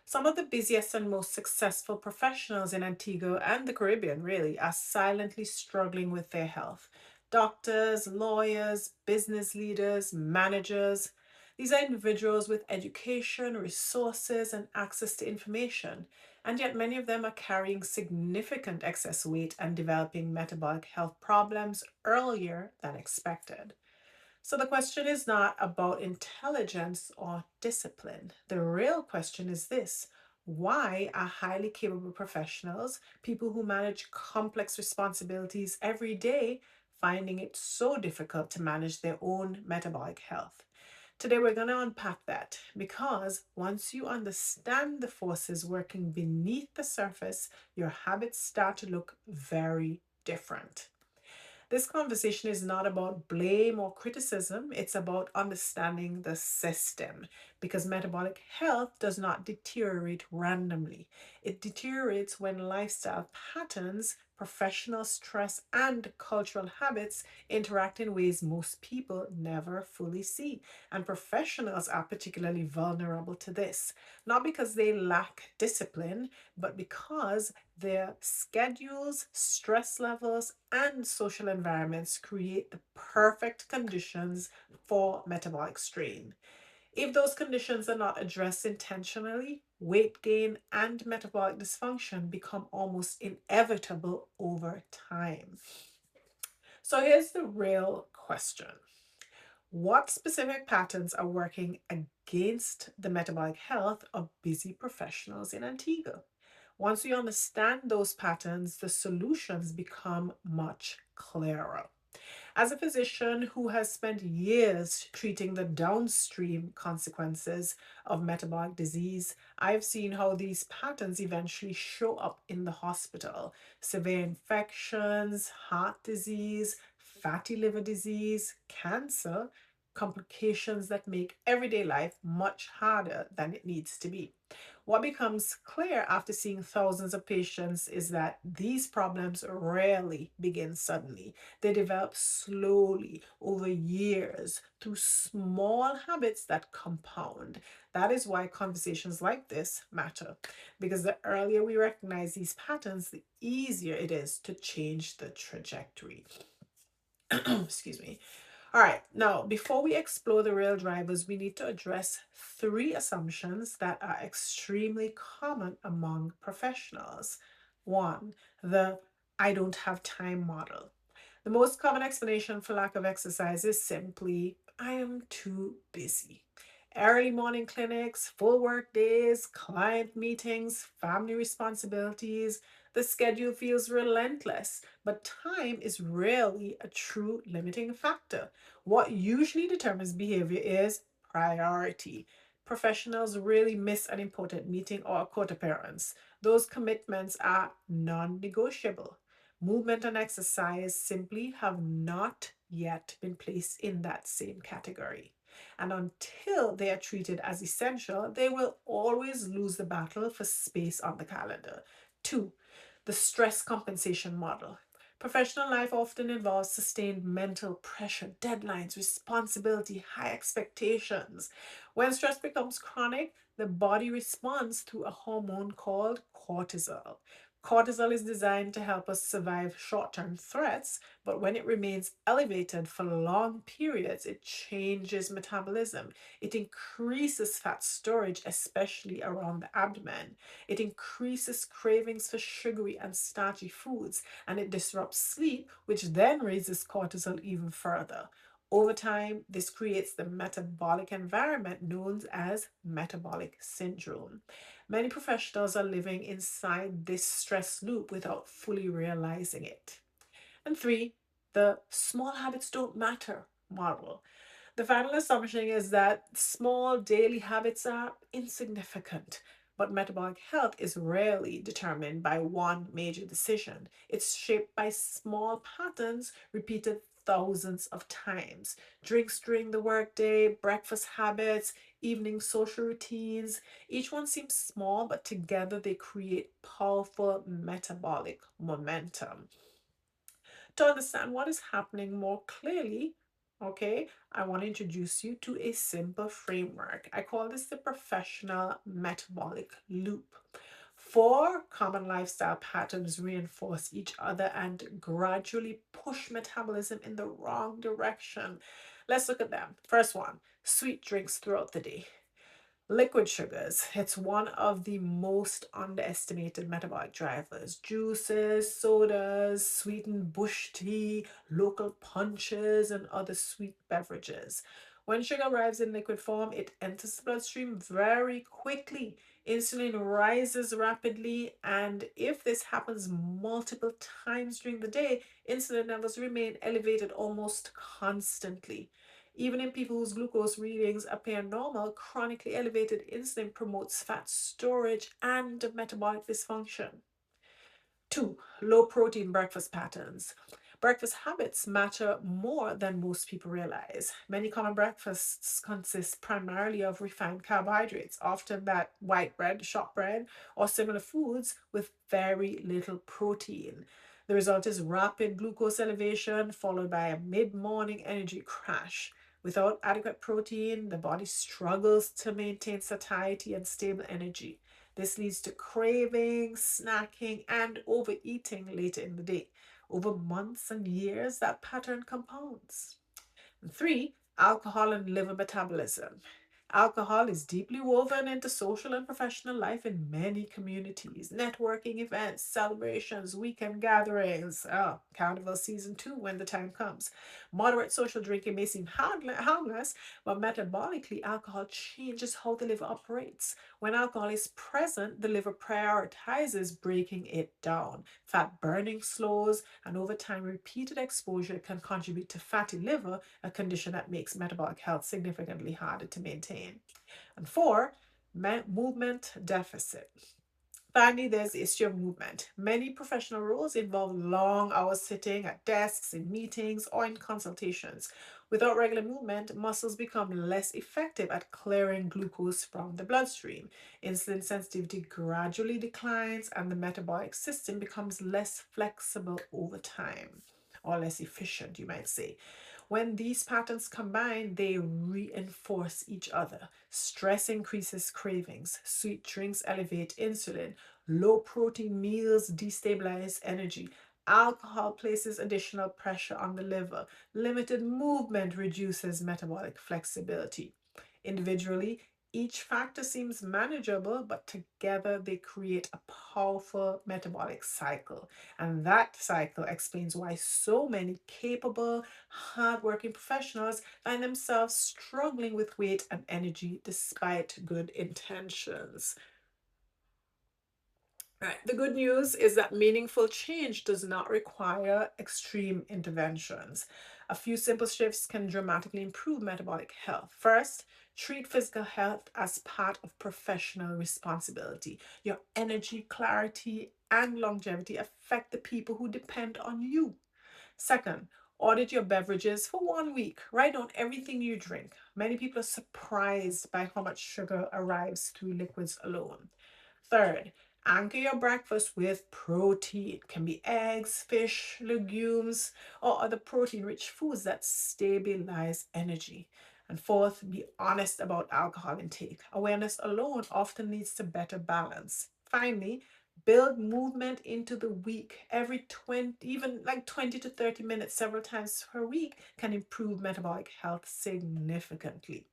Some of the busiest and most successful professionals in Antigua and the Caribbean really are silently struggling with their health. Doctors, lawyers, business leaders, managers. These are individuals with education, resources, and access to information. And yet, many of them are carrying significant excess weight and developing metabolic health problems earlier than expected. So the question is not about intelligence or discipline. The real question is this: why are highly capable professionals, people who manage complex responsibilities every day, finding it so difficult to manage their own metabolic health? Today, we're going to unpack that because once you understand the forces working beneath the surface, your habits start to look very different. This conversation is not about blame or criticism, it's about understanding the system because metabolic health does not deteriorate randomly. It deteriorates when lifestyle patterns, professional stress, and cultural habits interact in ways most people never fully see. And professionals are particularly vulnerable to this, not because they lack discipline, but because their schedules, stress levels, and social environments create the perfect conditions for metabolic strain. If those conditions are not addressed intentionally, weight gain and metabolic dysfunction become almost inevitable over time. So here's the real question: what specific patterns are working against the metabolic health of busy professionals in Antigua? Once you understand those patterns, the solutions become much clearer. As a physician who has spent years treating the downstream consequences of metabolic disease, I've seen how these patterns eventually show up in the hospital: severe infections, heart disease, fatty liver disease, cancer, complications that make everyday life much harder than it needs to be. What becomes clear after seeing thousands of patients is that these problems rarely begin suddenly. They develop slowly over years through small habits that compound. That is why conversations like this matter, because the earlier we recognize these patterns, the easier it is to change the trajectory. Excuse me. All right, now before we explore the real drivers, we need to address three assumptions that are extremely common among professionals. One, the "I don't have time" model. The most common explanation for lack of exercise is simply "I am too busy." Early morning clinics, full work days, client meetings, family responsibilities. The schedule feels relentless, but time is rarely a true limiting factor. What usually determines behavior is priority. Professionals really miss an important meeting or a court appearance. Those commitments are non negotiable. Movement and exercise simply have not yet been placed in that same category. And until they are treated as essential, they will always lose the battle for space on the calendar. Two, the stress compensation model. Professional life often involves sustained mental pressure, deadlines, responsibility, high expectations. When stress becomes chronic, the body responds through a hormone called cortisol. Cortisol is designed to help us survive short term threats, but when it remains elevated for long periods, it changes metabolism. It increases fat storage, especially around the abdomen. It increases cravings for sugary and starchy foods, and it disrupts sleep, which then raises cortisol even further. Over time, this creates the metabolic environment known as metabolic syndrome. Many professionals are living inside this stress loop without fully realizing it. And three, the "small habits don't matter" model. The final assumption is that small daily habits are insignificant, but metabolic health is rarely determined by one major decision. It's shaped by small patterns repeated thousands of times. Drinks during the workday, breakfast habits, evening social routines. Each one seems small, but together they create powerful metabolic momentum. To understand what is happening more clearly, Okay, I want to introduce you to a simple framework. I call this the professional metabolic loop. Four common lifestyle patterns reinforce each other and gradually push metabolism in the wrong direction. Let's look at them. First one, sweet drinks throughout the day. Liquid sugars. It's one of the most underestimated metabolic drivers. Juices, sodas, sweetened bush tea, local punches, and other sweet beverages. When sugar arrives in liquid form, it enters the bloodstream very quickly. Insulin rises rapidly, and if this happens multiple times during the day, insulin levels remain elevated almost constantly. Even in people whose glucose readings appear normal, chronically elevated insulin promotes fat storage and metabolic dysfunction. Two, low protein breakfast patterns. Breakfast habits matter more than most people realize. Many common breakfasts consist primarily of refined carbohydrates, often that white bread, shop bread, or similar foods with very little protein. The result is rapid glucose elevation followed by a mid morning energy crash. Without adequate protein, the body struggles to maintain satiety and stable energy. This leads to craving, snacking, and overeating later in the day. Over months and years, that pattern compounds. And three, alcohol and liver metabolism. Alcohol is deeply woven into social and professional life in many communities. Networking events, celebrations, weekend gatherings, carnival season too when the time comes. Moderate social drinking may seem harmless, but metabolically, alcohol changes how the liver operates. When alcohol is present, the liver prioritizes breaking it down. Fat burning slows, and over time, repeated exposure can contribute to fatty liver, a condition that makes metabolic health significantly harder to maintain. And four, movement deficit. Finally, there's the issue of movement. Many professional roles involve long hours sitting at desks, in meetings, or in consultations. Without regular movement, muscles become less effective at clearing glucose from the bloodstream. Insulin sensitivity gradually declines, and the metabolic system becomes less flexible over time, or less efficient, you might say. When these patterns combine, they reinforce each other. Stress increases cravings, sweet drinks elevate insulin, low protein meals destabilize energy, alcohol places additional pressure on the liver, limited movement reduces metabolic flexibility. Individually, each factor seems manageable, but together they create a powerful metabolic cycle. And that cycle explains why so many capable, hardworking professionals find themselves struggling with weight and energy despite good intentions. Right. The good news is that meaningful change does not require extreme interventions. A few simple shifts can dramatically improve metabolic health. First, treat physical health as part of professional responsibility. Your energy, clarity, and longevity affect the people who depend on you. Second, audit your beverages for 1 week. Write down everything you drink. Many people are surprised by how much sugar arrives through liquids alone. Third, anchor your breakfast with protein. It can be eggs, fish, legumes, or other protein rich foods that stabilize energy. And fourth, be honest about alcohol intake. Awareness alone often leads to better balance. Finally, build movement into the week. Every 20, even like 20 to 30 minutes several times per week can improve metabolic health significantly.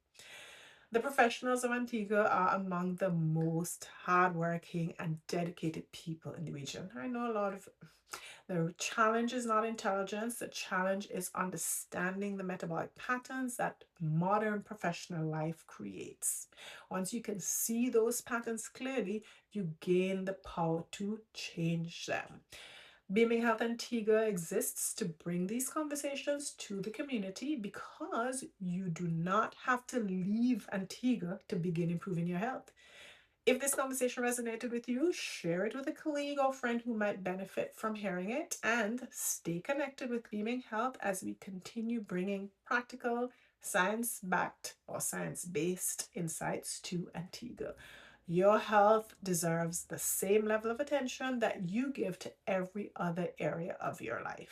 The professionals of Antigua are among the most hardworking and dedicated people in the region. I know a lot of the challenge is not intelligence, the challenge is understanding the metabolic patterns that modern professional life creates. Once you can see those patterns clearly, you gain the power to change them. Beaming Health Antigua exists to bring these conversations to the community because you do not have to leave Antigua to begin improving your health. If this conversation resonated with you, share it with a colleague or friend who might benefit from hearing it, and stay connected with Beaming Health as we continue bringing practical, science backed or science based insights to Antigua. Your health deserves the same level of attention that you give to every other area of your life.